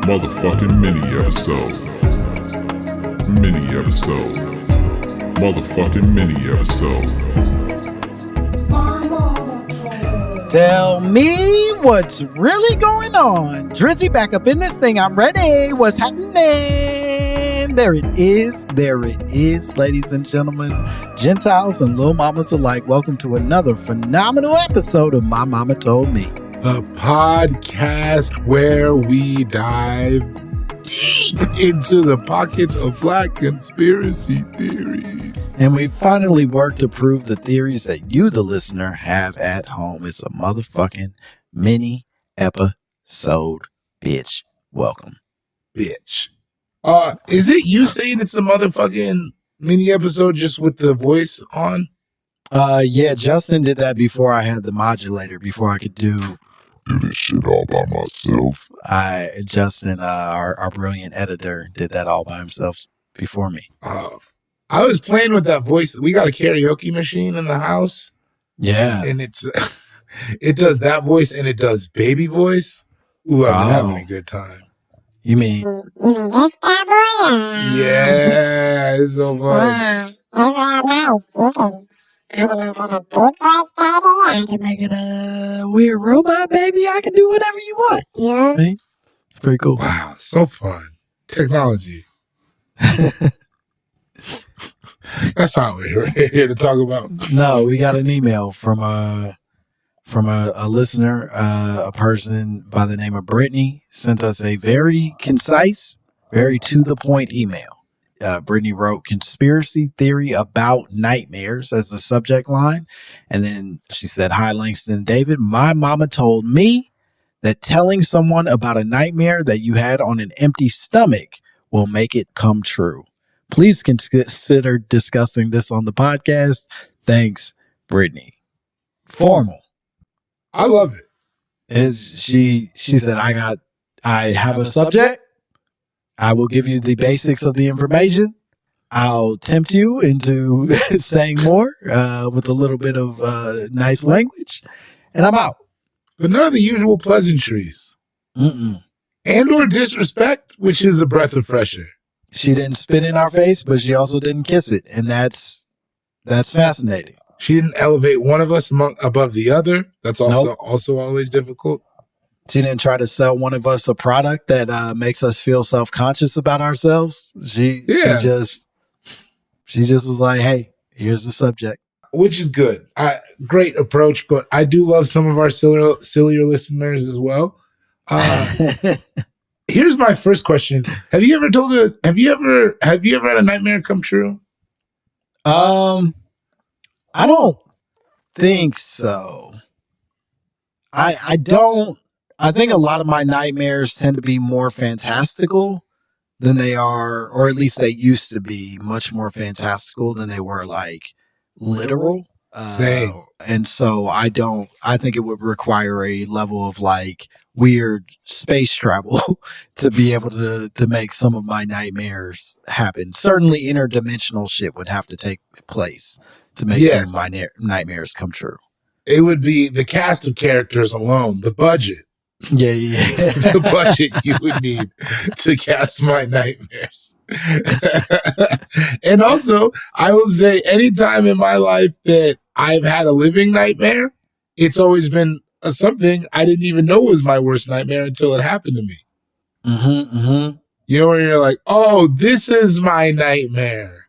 Motherfucking mini episode. Mini episode. Motherfucking mini episode. Tell me what's really going on. Drizzy back up in this thing. I'm ready. What's happening? There it is. There it is, ladies and gentlemen, Gentiles and little mamas alike. Welcome to another phenomenal episode of My Mama Told Me. The podcast where we dive deep into the pockets of black conspiracy theories. And we finally worked to prove the theories that you, the listener, have at home. It's a motherfucking mini episode, bitch. Welcome. Bitch. Is it you saying it's a motherfucking mini episode just with the voice on? Yeah, Justin did that before I had the modulator, before I could do this shit all by myself. Justin, our brilliant editor, did that all by himself before me. I was playing with that voice. We got a karaoke machine in the house. Yeah. And it does that voice and it does baby voice. Ooh, I've been having a good time. You mean this bad boy? Yeah, it's so fun. It's all nice. I can make it a deep voice, baby. I can make it a weird robot, baby. I can do whatever you want. Yeah. Hey, it's pretty cool. Wow, so fun. Technology. That's not what we're here to talk about. No, we got an email from a listener, a person by the name of Brittany, sent us a very concise, very to the point email. Brittany wrote conspiracy theory about nightmares as a subject line. And then she said, "Hi, Langston and David. My mama told me that telling someone about a nightmare that you had on an empty stomach will make it come true. Please consider discussing this on the podcast. Thanks, Brittany." Formal. I love it. She said, I have a subject. I will give you the basics of the information. I'll tempt you into saying more with a little bit of nice language, and I'm out. But none of the usual pleasantries. And or disrespect, which is a breath of fresh air. She didn't spit in our face, but she also didn't kiss it, and that's fascinating. She didn't elevate one of us above the other. That's also always difficult. She didn't try to sell one of us a product that makes us feel self-conscious about ourselves. She just was like, "Hey, here's the subject," which is good. Great approach, but I do love some of our sillier listeners as well. Here's my first question: Have you ever had a nightmare come true? I don't think so. I don't. I think a lot of my nightmares tend to be more fantastical than they are, or at least they used to be much more fantastical than they were like literal. Same. And so I think it would require a level of like weird space travel to be able to make some of my nightmares happen. Certainly interdimensional shit would have to take place to make some of my nightmares come true. It would be the cast of characters alone, the budget. Yeah. The budget you would need to cast my nightmares. And also, I will say, anytime in my life that I've had a living nightmare, it's always been something I didn't even know was my worst nightmare until it happened to me. You know, where you're like, oh, this is my nightmare.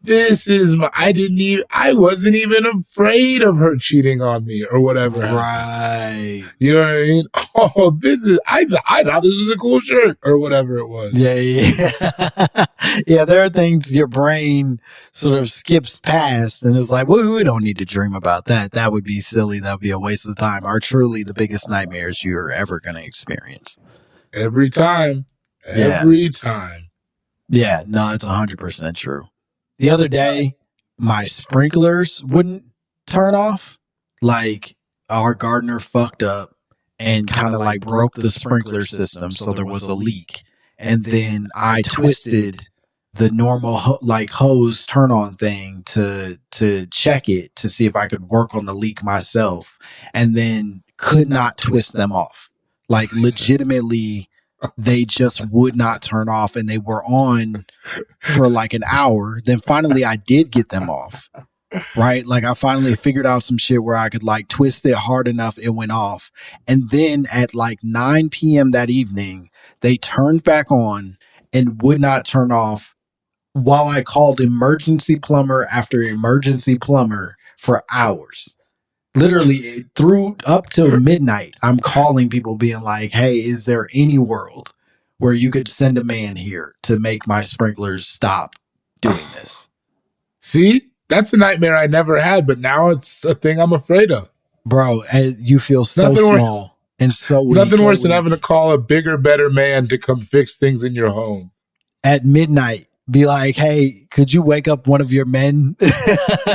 I wasn't even afraid of her cheating on me or whatever. Right. You know what I mean? Oh, I thought this was a cool shirt or whatever it was. Yeah. Yeah, there are things your brain sort of skips past and it's like, well, we don't need to dream about that. That would be silly. That would be a waste of time. Are truly the biggest nightmares you're ever going to experience. Every time. Every time. Yeah, no, it's 100% true. The other day, my sprinklers wouldn't turn off. Like, our gardener fucked up and kind of like broke the sprinkler system, so there was a leak. And then I twisted the normal hose turn-on thing to check it to see if I could work on the leak myself, and then could not twist them off. Like, legitimately they just would not turn off, and they were on for like an hour. Then finally I did get them off. Right? Like I finally figured out some shit where I could like twist it hard enough it went off. And then at like 9 p.m. that evening, they turned back on and would not turn off while I called emergency plumber after emergency plumber for hours. Literally through up till midnight, I'm calling people being like, hey, is there any world where you could send a man here to make my sprinklers stop doing this? See? That's a nightmare I never had, but now it's a thing I'm afraid of. Bro, you feel so Nothing small and so weak. Nothing worse than having to call a bigger, better man to come fix things in your home. At midnight, be like, hey, could you wake up one of your men?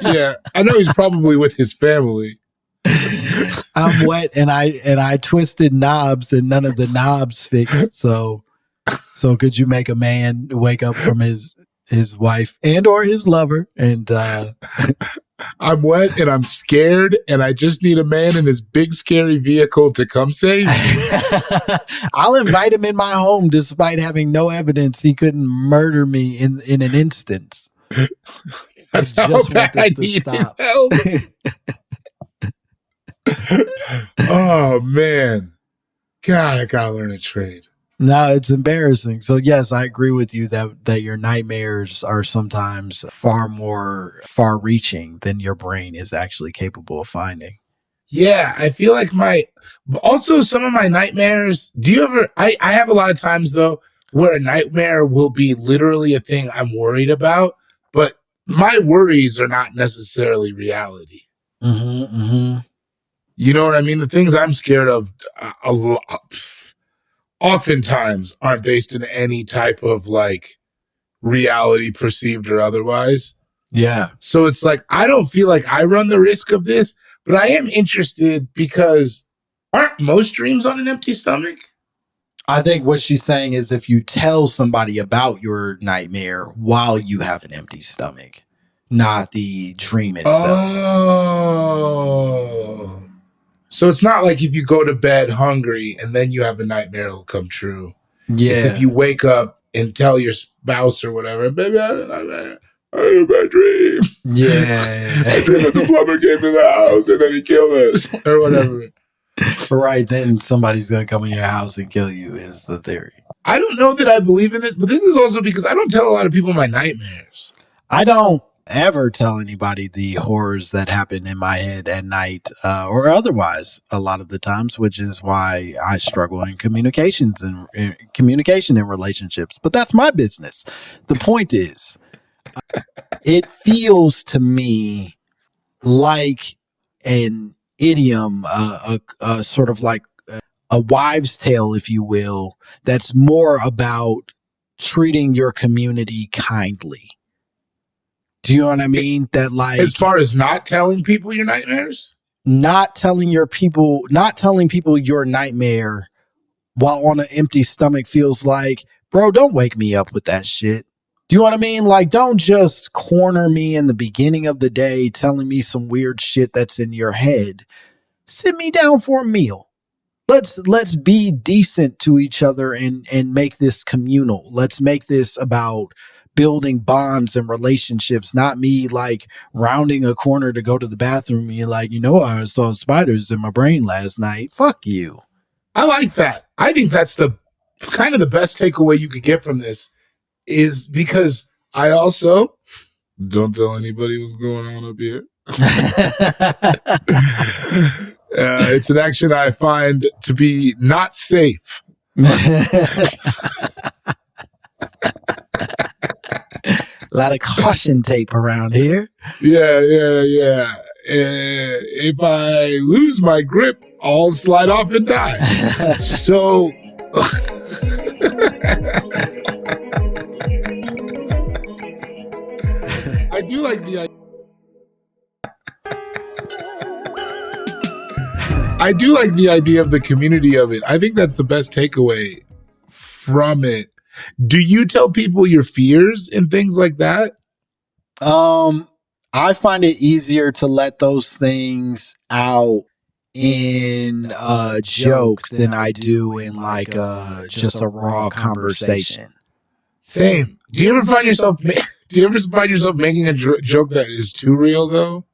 Yeah, I know he's probably with his family. I'm wet and I twisted knobs and none of the knobs fixed. So could you make a man wake up from his wife and or his lover? And I'm wet and I'm scared and I just need a man in his big scary vehicle to come save me. I'll invite him in my home despite having no evidence he couldn't murder me in an instant. That's how bad I need his help. Oh man. God, I gotta learn a trade. No, it's embarrassing. So yes, I agree with you that your nightmares are sometimes far more far-reaching than your brain is actually capable of finding. Yeah, I feel like also some of my nightmares, I have a lot of times though where a nightmare will be literally a thing I'm worried about, but my worries are not necessarily reality. Mm-hmm, mm-hmm. You know what I mean? The things I'm scared of oftentimes aren't based in any type of like reality, perceived or otherwise. Yeah. So it's like, I don't feel like I run the risk of this, but I am interested because aren't most dreams on an empty stomach? I think what she's saying is if you tell somebody about your nightmare while you have an empty stomach, not the dream itself. Oh. So it's not like if you go to bed hungry and then you have a nightmare, it'll come true. Yeah. It's if you wake up and tell your spouse or whatever, baby, I had a nightmare. I had a bad dream. Yeah. I dreamed that the plumber came to the house and then he killed us or whatever. Right. Then somebody's going to come in your house and kill you is the theory. I don't know that I believe in this, but this is also because I don't tell a lot of people my nightmares. I don't ever tell anybody the horrors that happen in my head at night or otherwise a lot of the times, which is why I struggle in communication and relationships. But that's my business. The point is, it feels to me like an idiom, a sort of like a wives' tale, if you will, that's more about treating your community kindly. Do you know what I mean? That like, as far as not telling people your nightmares, not telling people your nightmare while on an empty stomach feels like, bro, don't wake me up with that shit. Do you know what I mean? Like, don't just corner me in the beginning of the day telling me some weird shit that's in your head. Sit me down for a meal. Let's be decent to each other and make this communal. Let's make this about building bonds and relationships, not me like rounding a corner to go to the bathroom and you're like, I saw spiders in my brain last night. Fuck you. I like that. I think that's the kind of the best takeaway you could get from this is because I also don't tell anybody what's going on up here. It's an action I find to be not safe. A lot of caution tape around here. Yeah. If I lose my grip, I'll slide off and die. So I do like the idea of the community of it. I think that's the best takeaway from it. Do you tell people your fears and things like that? I find it easier to let those things out in a joke than I do in like just a raw conversation. Same. Do you ever find yourself making a joke that is too real though?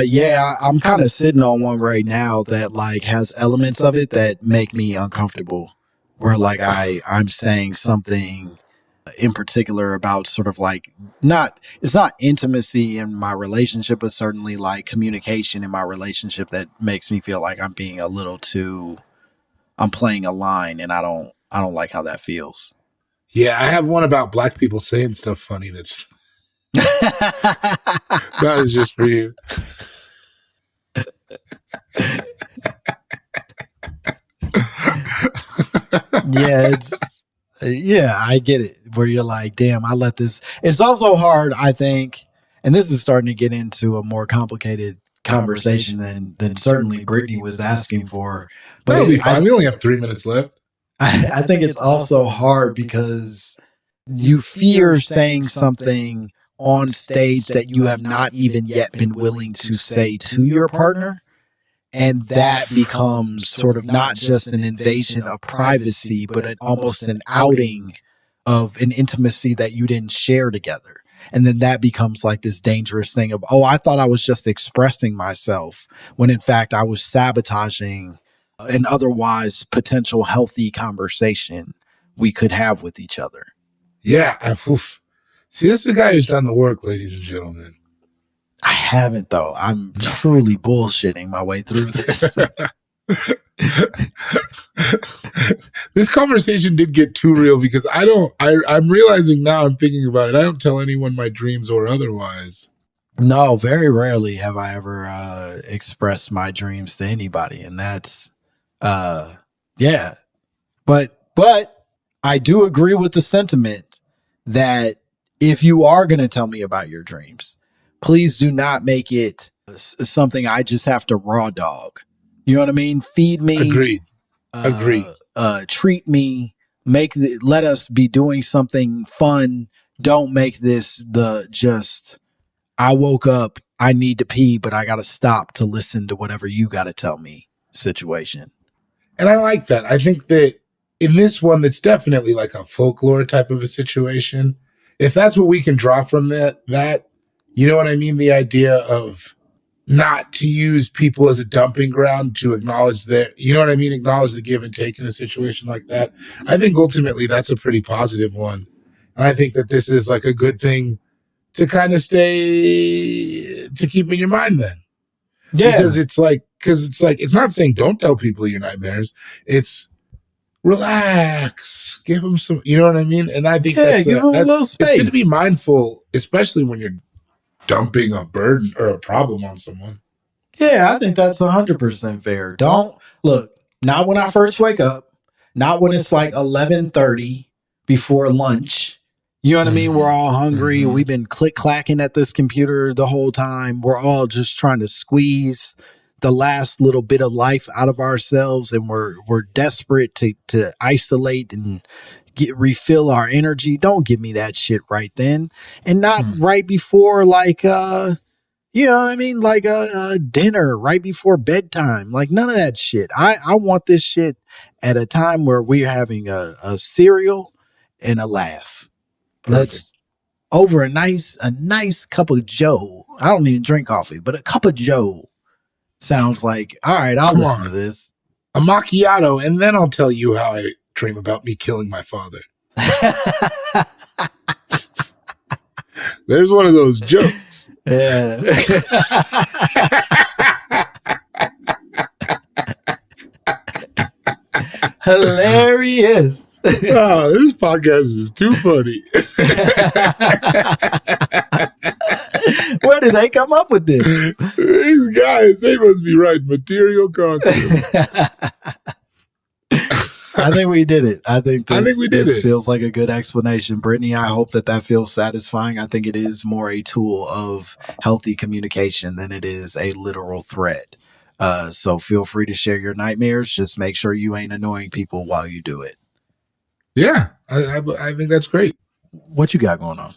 Yeah, I'm kind of sitting on one right now that like has elements of it that make me uncomfortable. Where like I'm saying something in particular about sort of like it's not intimacy in my relationship, but certainly like communication in my relationship that makes me feel like I'm being I'm playing a line, and I don't like how that feels. Yeah, I have one about black people saying stuff funny that's that is just for you. Yeah, I get it. Where you're like, damn, I let this. It's also hard, I think, and this is starting to get into a more complicated conversation than certainly Brady was asking for. But That'll be fine. We only have 3 minutes left. I think it's also hard because you fear saying something on stage that you have not even yet been willing to say to your partner. And that becomes sort of not just an invasion of privacy, but almost an outing of an intimacy that you didn't share together. And then that becomes like this dangerous thing of, oh, I thought I was just expressing myself, when in fact I was sabotaging an otherwise potential healthy conversation we could have with each other. Yeah. See, this is the guy who's done the work, ladies and gentlemen. I haven't, though. I'm truly bullshitting my way through this. This conversation did get too real because I'm realizing now, I'm thinking about it, I don't tell anyone my dreams or otherwise. No, very rarely have I ever expressed my dreams to anybody. And that's, yeah. But I do agree with the sentiment that if you are going to tell me about your dreams, please do not make it something I just have to raw dog. You know what I mean? Feed me. Agreed. Treat me. Let us be doing something fun. Don't make this I woke up, I need to pee, but I got to stop to listen to whatever you got to tell me situation. And I like that. I think that in this one, that's definitely like a folklore type of a situation. If that's what we can draw from that, you know what I mean? The idea of not to use people as a dumping ground, to acknowledge you know what I mean? Acknowledge the give and take in a situation like that. I think ultimately that's a pretty positive one. And I think that this is like a good thing to kind of to keep in your mind then. Yeah. Because it's like, it's not saying don't tell people your nightmares. It's relax, give them some, you know what I mean? And I think give them a little space. It's good to be mindful, especially when you're dumping a burden or a problem on someone. Yeah, I think that's 100% fair. Don't look, not when I first wake up, not when it's like 11:30 before lunch. You know what I mean? We're all hungry. Mm-hmm. We've been click-clacking at this computer the whole time. We're all just trying to squeeze the last little bit of life out of ourselves, and we're desperate to isolate and refill our energy. Don't give me that shit right then, and not right before like you know what I mean, like a dinner right before bedtime. Like none of that shit. I want this shit at a time where we're having a cereal and a laugh. Perfect. Let's over a nice cup of Joe. I don't even drink coffee, but a cup of Joe sounds like, all right, I'll listen to this. A macchiato, and then I'll tell you how I dream about me killing my father. There's one of those jokes. Yeah. Hilarious. Oh, this podcast is too funny. Where did they come up with this? These guys, they must be writing material content. I think we did it. I think we did this it. Feels like a good explanation. Brittany, I hope that feels satisfying. I think it is more a tool of healthy communication than it is a literal threat. So feel free to share your nightmares. Just make sure you ain't annoying people while you do it. Yeah, I think that's great. What you got going on?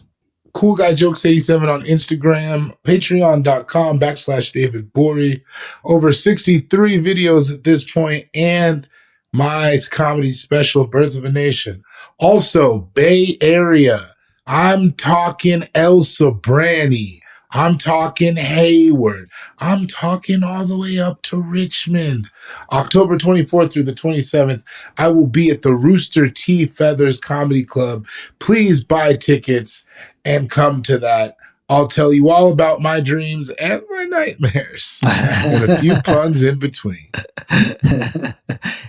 Cool Guy Jokes 87 on Instagram, patreon.com/David Bory. Over 63 videos at this point, and my comedy special, Birth of a Nation. Also, Bay Area. I'm talking El Sobrani. I'm talking Hayward. I'm talking all the way up to Richmond. October 24th through the 27th, I will be at the Rooster T. Feathers Comedy Club. Please buy tickets and come to that. I'll tell you all about my dreams and my nightmares and a few puns in between.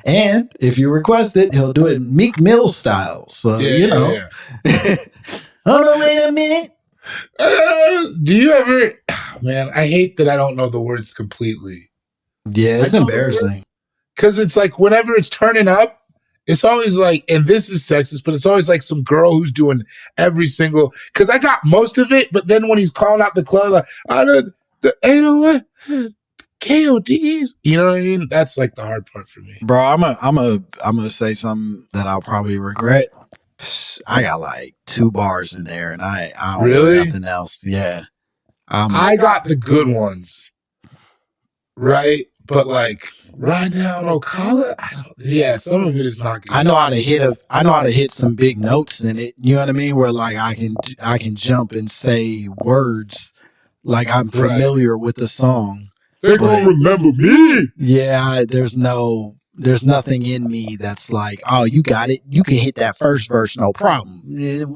And if you request it, he'll do it Meek Mill style. So, you know. Yeah. Hold on, wait a minute. Do you ever, man, I hate that I don't know the words completely. Yeah, it's embarrassing. Because it's like whenever it's turning up, it's always like, and this is sexist, but it's always like some girl who's doing every single, because I got most of it, but then when he's calling out the club, like, the 808 KODs, you know what I mean? That's like the hard part for me. Bro, I'm gonna say something that I'll probably regret. I got like 2 bars in there, and I don't really know nothing else. Yeah, I got the good ones, right? But like right now, Ocala, some of it is not good. I know how to hit some big notes in it. You know what I mean? Where like I can jump and say words like I'm familiar with the song. They don't remember me. Yeah, there's nothing in me that's like, oh, you got it. You can hit that first verse, no problem.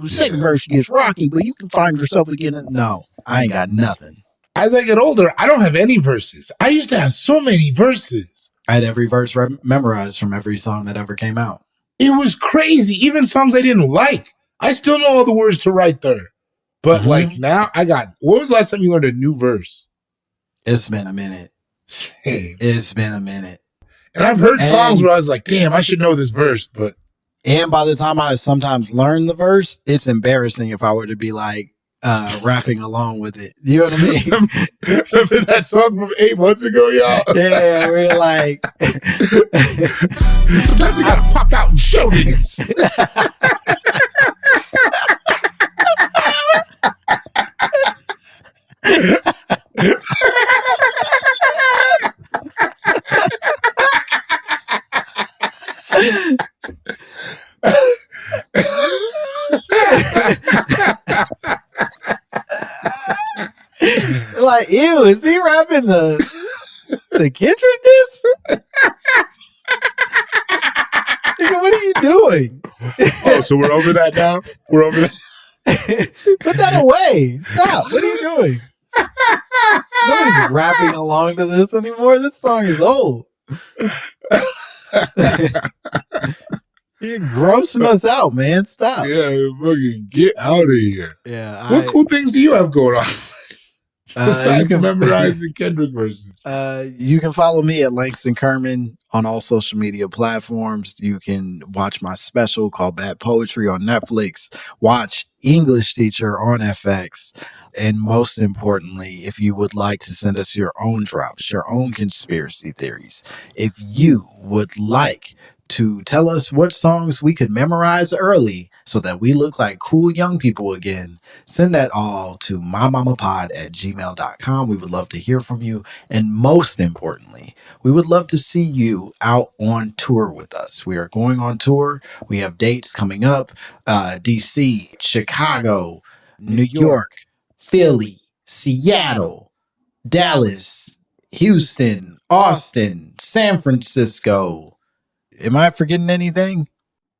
Second verse gets rocky, but you can find yourself again. No, I ain't got nothing. As I get older, I don't have any verses. I used to have so many verses. I had every verse memorized from every song that ever came out. It was crazy. Even songs I didn't like, I still know all the words to right there. But like now, what was the last time you learned a new verse? It's been a minute. Same. It's been a minute. And I've heard songs where I was like, damn, I should know this verse, but. And by the time I sometimes learn the verse, it's embarrassing if I were to be like rapping along with it. You know what I mean? Remember that song from 8 months ago, y'all? Yeah, we're like. Sometimes you gotta pop out and show these. Like, ew, is he rapping the Kendrick diss? Nigga, what are you doing? Oh, so we're over that now? We're over that? Put that away. Stop. What are you doing? Nobody's rapping along to this anymore. This song is old. You're grossing us out, man. Stop. Yeah, fucking get out of here. Yeah. What cool things do you have going on? Besides memorizing Kendrick verses. You can follow me at Langston Kerman on all social media platforms. You can watch my special called Bad Poetry on Netflix. Watch English Teacher on FX. And most importantly, if you would like to send us your own drops, your own conspiracy theories, if you would like to tell us what songs we could memorize early so that we look like cool young people again, send that all to mymommapod@gmail.com. We would love to hear from you. And most importantly, we would love to see you out on tour with us. We are going on tour. We have dates coming up. DC, Chicago, New York, Philly, Seattle, Dallas, Houston, Austin, San Francisco. Am I forgetting anything?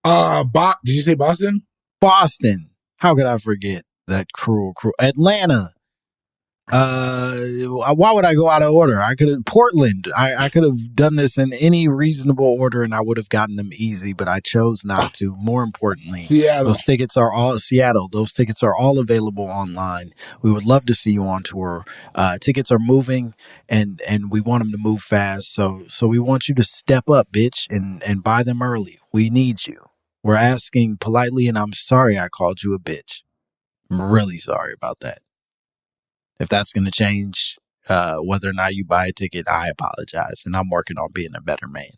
Did you say Boston? Boston. How could I forget that cruel? Atlanta. Why would I go out of order? I could have Portland. I could have done this in any reasonable order and I would have gotten them easy, but I chose not to. More importantly, Seattle. Those tickets are all available online. We would love to see you on tour. Tickets are moving and we want them to move fast. So we want you to step up, bitch, and buy them early. We need you. We're asking politely, and I'm sorry I called you a bitch. I'm really sorry about that. If that's going to change whether or not you buy a ticket, I apologize. And I'm working on being a better man.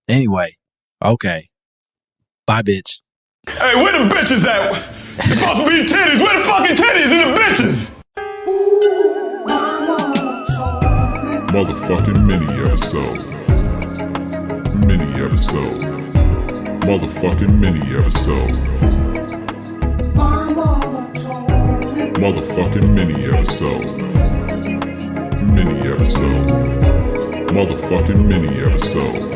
Anyway, okay. Bye, bitch. Hey, where the bitches at? It's supposed to be titties. Where the fucking titties and the bitches? Motherfucking mini episode. Mini episode. Motherfucking mini episode. Motherfucking mini episode. Mini episode. Motherfucking mini episode.